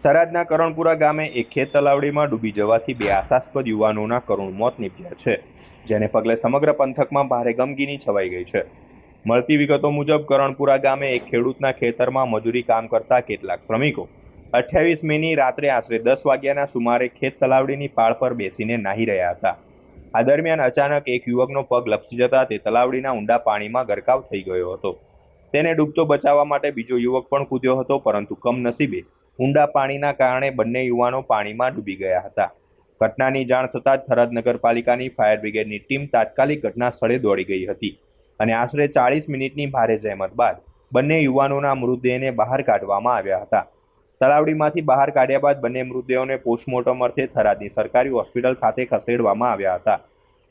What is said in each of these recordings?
થરાદના કરણપુરા ગામે એક ખેત તલાવડીમાં ડૂબી જવાથી બે આશાસ્પદ યુવાનોના કરુણ મોત નીપજ્યા છે, જેને પગલે સમગ્ર પંથકમાં ભારે ગમગીની છવાઈ ગઈ છે. મળતી વિગતો મુજબ કરણપુરા ગામે એક ખેડૂતના ખેતરમાં મજૂરી કામ કરતા કેટલાક શ્રમિકો 28 મેની રાત્રે આશરે 10 વાગ્યાના સુમારે ખેત તલાવડીની પાળ પર બેસીને નાહી રહ્યા હતા. આ દરમિયાન અચાનક એક યુવકનો પગ લપસી જતા તે તલાવડીના ઊંડા પાણીમાં ગરકાવ થઈ ગયો હતો. તેને ડૂબતો બચાવવા માટે બીજો યુવક પણ કૂદ્યો હતો, પરંતુ કમનસીબે ઊંડા પાણીના કારણે બંને યુવાનો પાણીમાં ડૂબી ગયા હતા. ઘટનાની જાણ થતાં જ થરાદ નગરપાલિકાની ફાયર બ્રિગેડની ટીમ તાત્કાલિક ઘટના સ્થળે દોડી ગઈ હતી અને આશરે 40 મિનિટની ભારે જહેમત બાદ બંને યુવાનોના મૃતદેહને બહાર કાઢવામાં આવ્યા હતા. તલાવડીમાંથી બહાર કાઢ્યા બાદ બંને મૃતદેહોને પોસ્ટમોર્ટમ અર્થે થરાદની સરકારી હોસ્પિટલ ખાતે ખસેડવામાં આવ્યા હતા,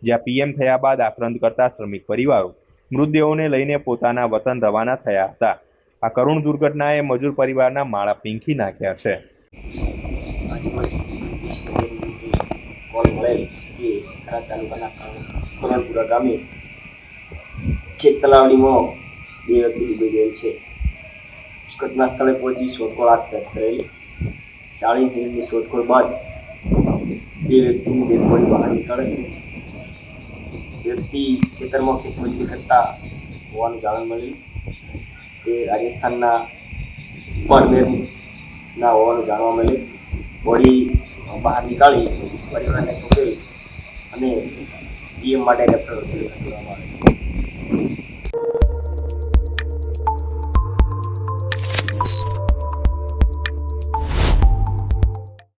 જ્યાં પીએમ થયા બાદ આક્રંદ કરતા શ્રમિક પરિવારો મૃતદેહોને લઈને પોતાના વતન રવાના થયા હતા. આ કરુણ દુર્ઘટનાએ મજૂર પરિવારના માળા પીંખી નાખ્યા છે. કોલ મળેલ કે થરાદ તાલુકાના કરણપુરા ગામે ખેત તલાવડીમાં બે વ્યક્તિ ડૂબી ગયેલ છે. ઘટના સ્થળે પહોંચી શોધખોળ હાથ ધરેલી. 40 મિનિટની શોધખોળ બાદ બે વ્યક્તિની ડેડ બોડી બહાર નીકળેલી. વ્યક્તિ ખેતરમાં ખેતમજૂરી કરતા હોવાનું જાણવા મળેલું. તે રાજસ્થાનના બારમેરના હોવાનું જાણવા મળેલું. બોડી બહાર નીકાળી પરિવારને સોંપેલ અને પીએમ માટે રેફર કરવામાં આવે.